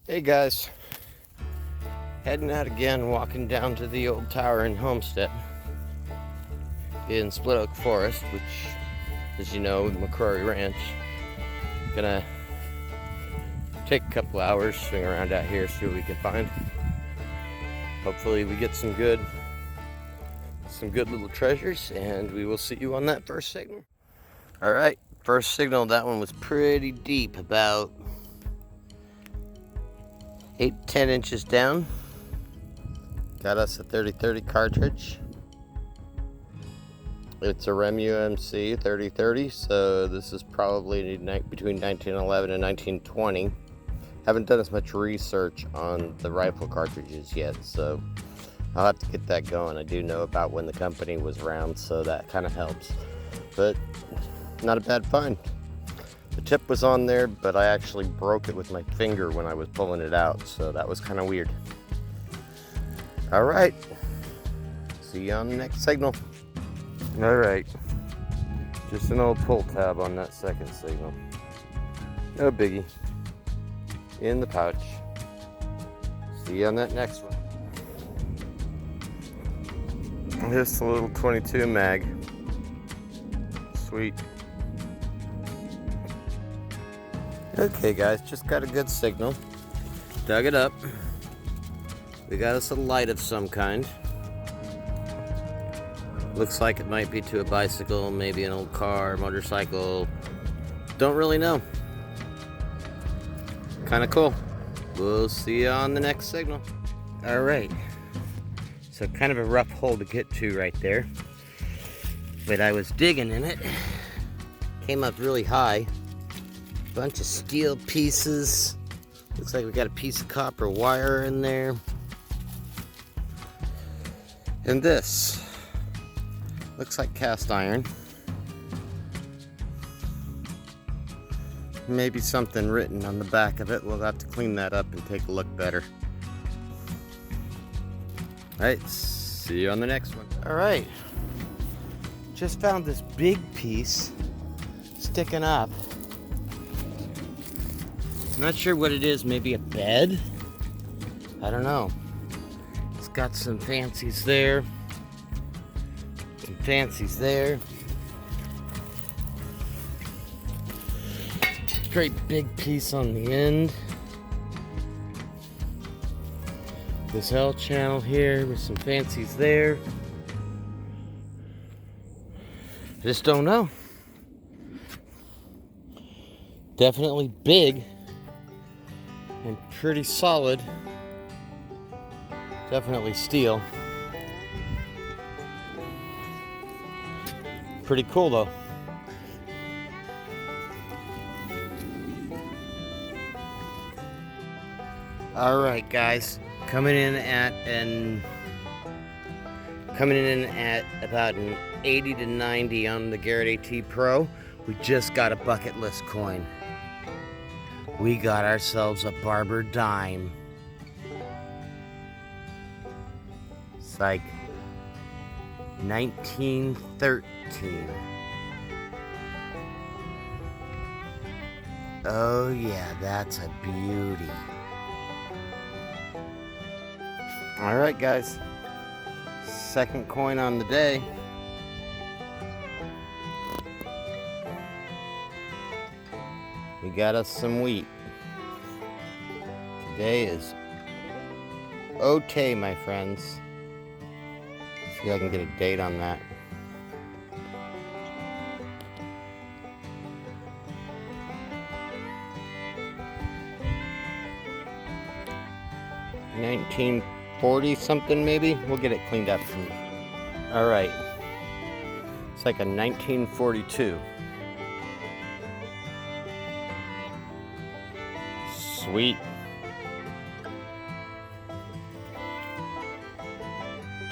Hey guys, heading out again, walking down to the old tower in Homestead in Split Oak Forest, which, as you know, McCrory Ranch. Gonna take a couple hours, swing around out here, see what we can find. Hopefully we get some good little treasures, and we will see you on that first signal. All right, first signal, that one was pretty deep, about 8-10 inches down. Got us a 3030 cartridge. It's a REM UMC 3030, so this is probably between 1911 and 1920. Haven't done as much research on the rifle cartridges yet, so I'll have to get that going. I do know about when the company was around, so that kind of helps. But not a bad find. The tip was on there, but I actually broke it with my finger when I was pulling it out, so that was kind of weird. All right, see you on the next signal. All right, just an old pull tab on that second signal. No biggie. In the pouch. See you on that next one. Just a little 22 mag. Sweet. Okay guys, just got a good signal. Dug it up. We got us a light of some kind. Looks like it might be to a bicycle, maybe an old car, motorcycle. Don't really know. Kind of cool. We'll see you on the next signal. All right. So kind of a rough hole to get to right there. But I was digging in it. Came up really high. Bunch of steel pieces. Looks like we got a piece of copper wire in there. And this looks like cast iron. Maybe something written on the back of it. We'll have to clean that up and take a look better. All right, see you on the next one. All right, just found this big piece sticking up. Not sure what it is, maybe a bed? I don't know. It's got some fancies there. Some fancies there. Great big piece on the end. This L channel here with some fancies there. I just don't know. Definitely big and pretty solid. Definitely steel. Pretty cool though. All right, guys, coming in at about an 80 to 90 on the Garrett AT Pro. We just got a bucket list coin. We got ourselves a Barber dime. It's like 1913. Oh yeah, that's a beauty. All right, guys. Second coin on the day. We got us some wheat. Today is Ote, my friends. See if I can get a date on that. $1940 something maybe. We'll get it cleaned up. All right. It's like a 1942. Sweet.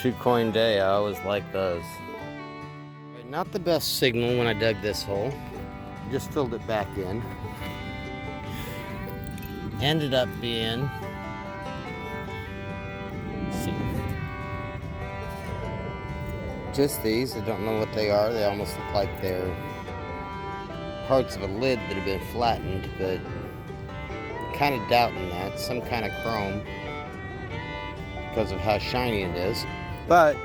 2-coin day, I always like those. Not the best signal when I dug this hole. Just filled it back in. Ended up being, let's see, just these. I don't know what they are. They almost look like they're parts of a lid that have been flattened, but kind of doubting that. Some kind of chrome because of how shiny it is. But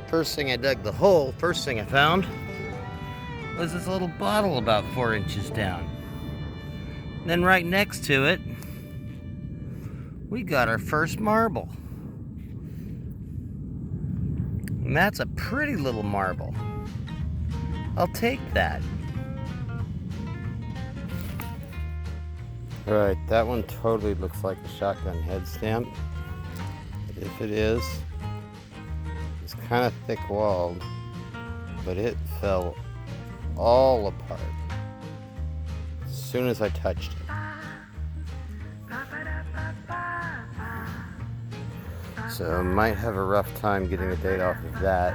first thing I dug the hole, first thing I found was this little bottle about 4 inches down. And then right next to it, we got our first marble. And that's a pretty little marble. I'll take that. Alright, that one totally looks like a shotgun head stamp. If it is, it's kind of thick walled, but it fell all apart as soon as I touched it. So I might have a rough time getting a date off of that.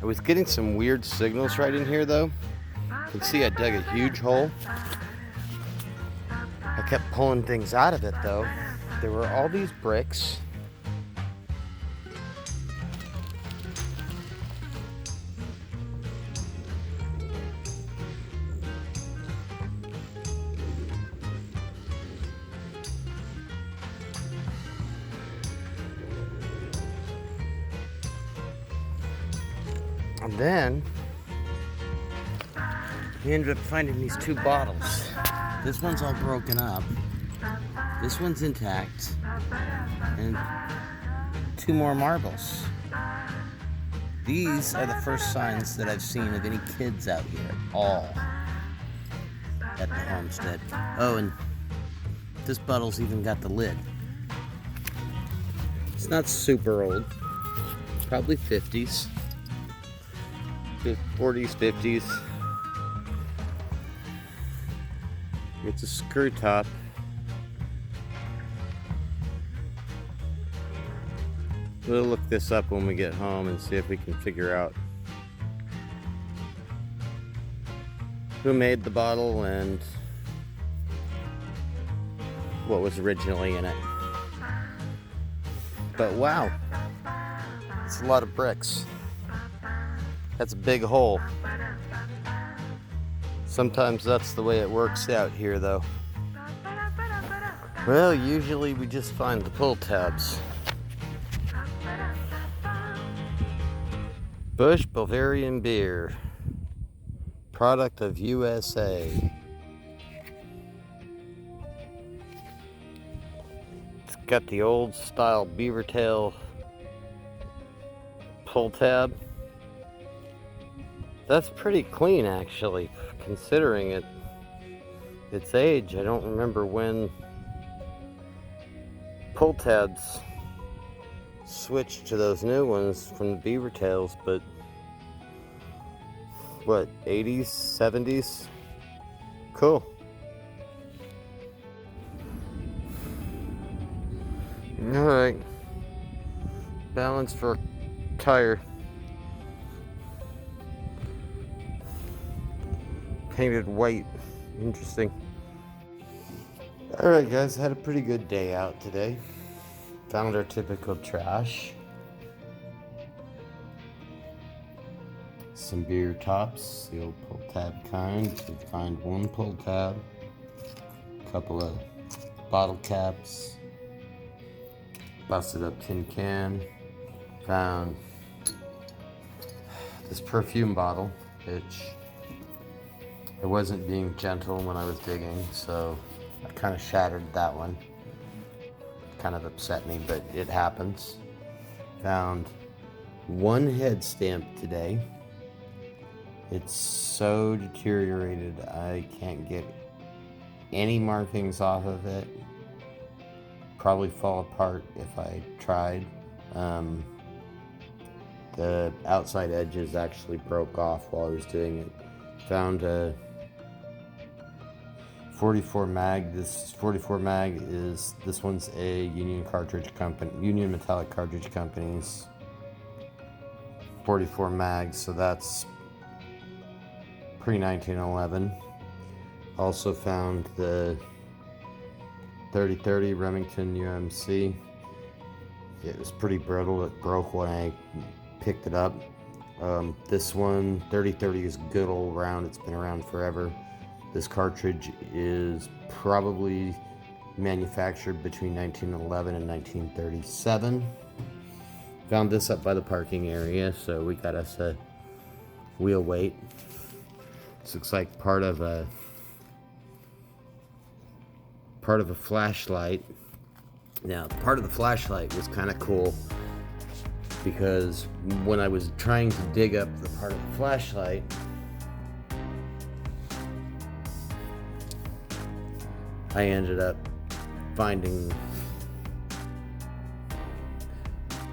I was getting some weird signals right in here though. You can see I dug a huge hole. I kept pulling things out of it though. There were all these bricks. And then we ended up finding these 2 bottles. This one's all broken up. This one's intact. And 2 more marbles. These are the first signs that I've seen of any kids out here at all at the homestead. Oh, and this bottle's even got the lid. It's not super old. Probably 50s. 40s, 50s. It's a screw top. We'll look this up when we get home and see if we can figure out who made the bottle and what was originally in it. But wow, it's a lot of bricks. That's a big hole. Sometimes that's the way it works out here though. Well, usually we just find the pull tabs. Busch Bavarian beer, product of USA. It's got the old style beaver tail pull tab. That's pretty clean actually, considering its age. I don't remember when pull tabs switched to those new ones from the beaver tails, but what, 80s, 70s? Cool. Alright. Balance for a tire. Painted white. Interesting. Alright guys, had a pretty good day out today. Found our typical trash. Some beer tops, the old pull tab kind. We find 1 pull tab. A couple of bottle caps. Busted up tin can. Found this perfume bottle, which I wasn't being gentle when I was digging, so I kind of shattered that one. Kind of upset me, but it happens. Found 1 head stamp today. It's so deteriorated I can't get any markings off of it. Probably fall apart if I tried. The outside edges actually broke off while I was doing it. Found a 44 mag. This 44 mag is, this one's a Union cartridge company, Union Metallic Cartridge Company's 44 mag, so that's pre-1911. Also found the 3030 Remington UMC. It was pretty brittle. It broke when I picked it up. This one, 3030, is good old round. It's been around forever. This cartridge is probably manufactured between 1911 and 1937. Found this up by the parking area, so we got us a wheel weight. This looks like part of a flashlight. Now, part of the flashlight was kind of cool because when I was trying to dig up the part of the flashlight, I ended up finding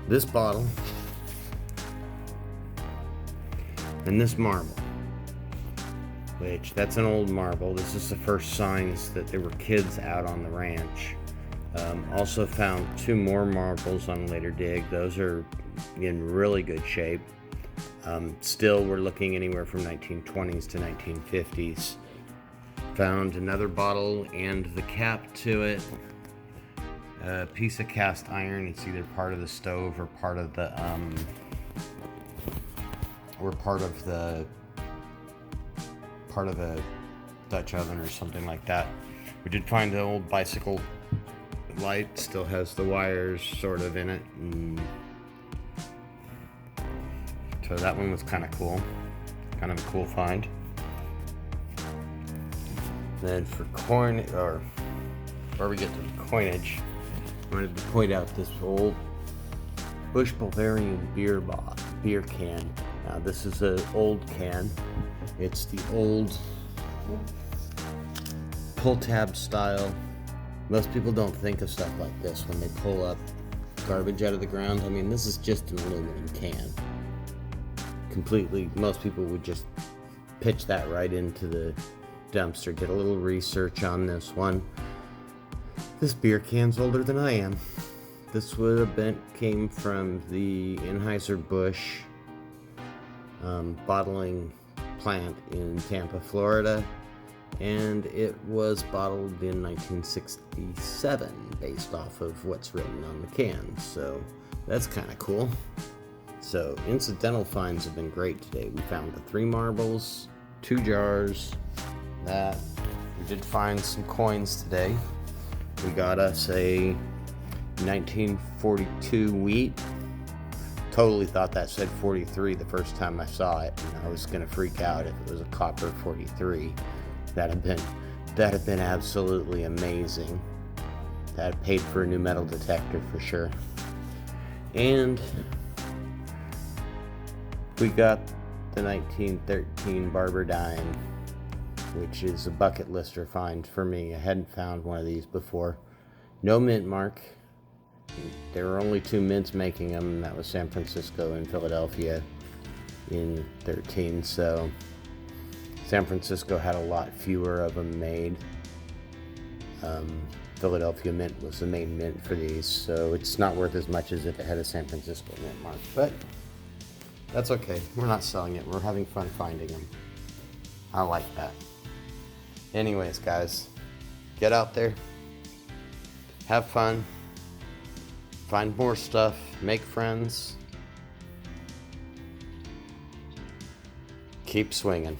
this bottle and this marble, which that's an old marble. This is the first signs that there were kids out on the ranch. Also found 2 more marbles on a later dig. Those are in really good shape. Still, we're looking anywhere from 1920s to 1950s. Found another bottle and the cap to it. A piece of cast iron. It's either part of the stove or part of the Dutch oven or something like that. We did find the old bicycle light. Still has the wires sort of in it. So that one was kind of cool. Kind of a cool find. Then for coin, or before we get to the coinage, I wanted to point out this old Busch Bavarian beer can. Now this is an old can. It's the old pull tab style. Most people don't think of stuff like this when they pull up garbage out of the ground. I mean, this is just an aluminum can. Completely, most people would just pitch that right into the dumpster. Did a little research on this one. This beer can's older than I am. This would have came from the Anheuser-Busch bottling plant in Tampa, Florida, and it was bottled in 1967 based off of what's written on the can, so that's kind of cool. So incidental finds have been great today. We found the 3 marbles, 2 jars, that. We did find some coins today. We got us a 1942 wheat. Totally thought that said 43 the first time I saw it, and I was gonna freak out if it was a copper 43. That'd have been absolutely amazing. That paid for a new metal detector for sure. And we got the 1913 Barber dime, which is a bucket lister find for me. I hadn't found one of these before. No mint mark. There were only 2 mints making them, and that was San Francisco and Philadelphia in 13, so San Francisco had a lot fewer of them made. Philadelphia mint was the main mint for these, so it's not worth as much as if it had a San Francisco mint mark, but that's okay. We're not selling it. We're having fun finding them. I like that. Anyways, guys, get out there, have fun, find more stuff, make friends, keep swinging.